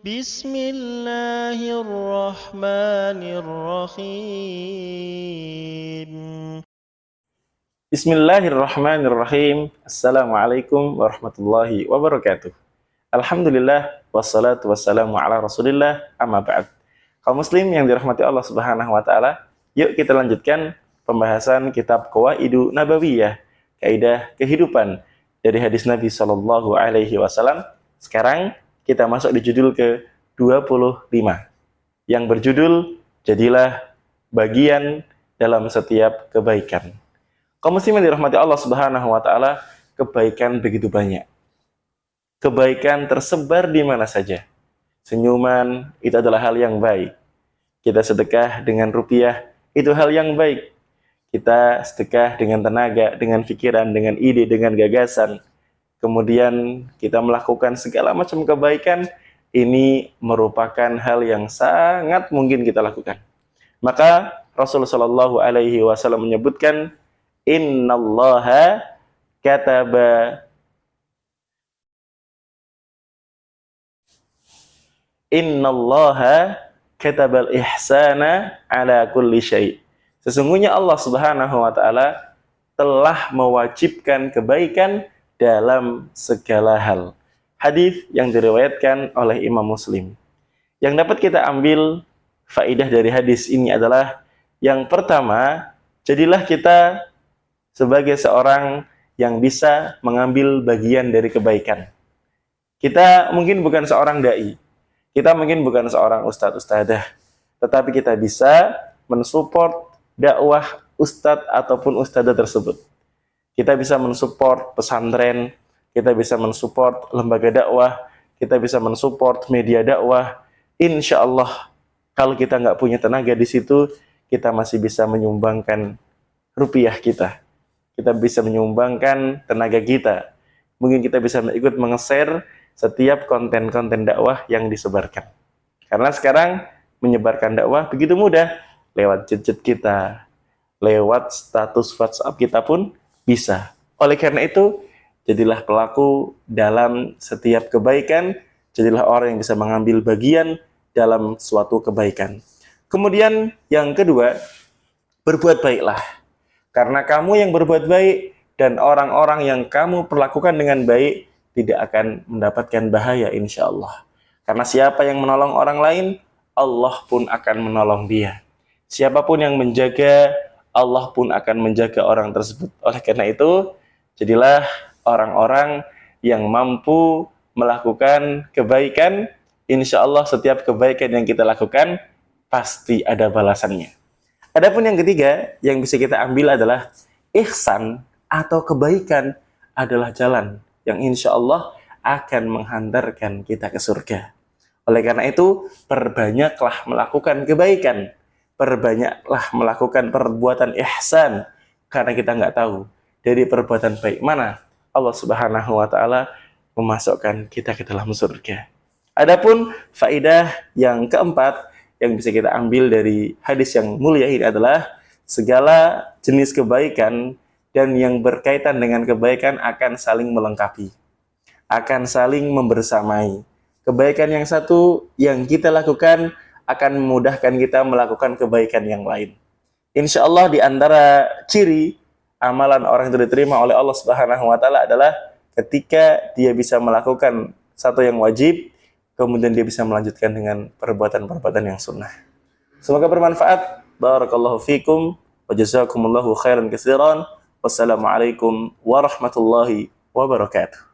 بسم الله الرحمن الرحيم. Bismillahirrahmanirrahim. Assalamualaikum warahmatullahi wabarakatuh. Alhamdulillah, wassalatu wassalamu ala rasulillah, amma ba'd. Kaum muslim yang dirahmati Allah subhanahu wa ta'ala, yuk kita lanjutkan pembahasan kitab Qawaidu Nabawiyah, kaidah kehidupan dari hadis Nabi Shallallahu Alaihi Wasallam. Sekarang kita masuk di judul ke-25 yang berjudul Jadilah Bagian dalam Setiap Kebaikan. Kaum muslimin dirahmati Allah subhanahu wa ta'ala, kebaikan begitu banyak. Kebaikan tersebar di mana saja. Senyuman itu adalah hal yang baik. Kita sedekah dengan rupiah, itu hal yang baik. Kita sedekah dengan tenaga, dengan pikiran, dengan ide, dengan gagasan. Kemudian kita melakukan segala macam kebaikan, ini merupakan hal yang sangat mungkin kita lakukan. Maka Rasulullah Shallallahu Alaihi Wasallam menyebutkan, Innallaha kataba katabal ihsana ala kulli syai'. Sesungguhnya Allah Subhanahu wa taala telah mewajibkan kebaikan dalam segala hal. Hadis yang diriwayatkan oleh Imam Muslim. Yang dapat kita ambil faidah dari hadis ini adalah, yang pertama, jadilah kita sebagai seorang yang bisa mengambil bagian dari kebaikan. Kita mungkin bukan seorang dai, kita mungkin bukan seorang ustadz-ustadzah, tetapi kita bisa mensupport dakwah ustadz ataupun ustadzah tersebut. Kita bisa mensupport pesantren, kita bisa mensupport lembaga dakwah, kita bisa mensupport media dakwah. Insya Allah, kalau kita nggak punya tenaga di situ, kita masih bisa menyumbangkan rupiah kita. Kita bisa menyumbangkan tenaga kita. Mungkin kita bisa ikut menge-share setiap konten-konten dakwah yang disebarkan. Karena sekarang menyebarkan dakwah begitu mudah. Lewat chat kita, lewat status WhatsApp kita pun bisa. Oleh karena itu, jadilah pelaku dalam setiap kebaikan. Jadilah orang yang bisa mengambil bagian dalam suatu kebaikan. Kemudian yang kedua, berbuat baiklah. Karena kamu yang berbuat baik dan orang-orang yang kamu perlakukan dengan baik tidak akan mendapatkan bahaya insya Allah. Karena siapa yang menolong orang lain, Allah pun akan menolong dia. Siapapun yang menjaga, Allah pun akan menjaga orang tersebut. Oleh karena itu, jadilah orang-orang yang mampu melakukan kebaikan. Insya Allah setiap kebaikan yang kita lakukan pasti ada balasannya. Adapun yang ketiga yang bisa kita ambil adalah ihsan atau kebaikan adalah jalan yang insya Allah akan menghantarkan kita ke surga. Oleh karena itu, perbanyaklah melakukan kebaikan, perbanyaklah melakukan perbuatan ihsan, karena kita nggak tahu dari perbuatan baik mana Allah Subhanahu wa ta'ala memasukkan kita ke dalam surga. Adapun faidah yang keempat yang bisa kita ambil dari hadis yang mulia ini adalah, segala jenis kebaikan dan yang berkaitan dengan kebaikan akan saling melengkapi, akan saling membersamai. Kebaikan yang satu yang kita lakukan akan memudahkan kita melakukan kebaikan yang lain. Insya Allah di antara ciri amalan orang itu diterima oleh Allah Subhanahu wa ta'ala adalah ketika dia bisa melakukan satu yang wajib, kemudian dia bisa melanjutkan dengan perbuatan-perbuatan yang sunnah. Semoga bermanfaat. Barakallahu fikum wa jazakumullahu khairan katsiran. Wassalamualaikum warahmatullahi wabarakatuh.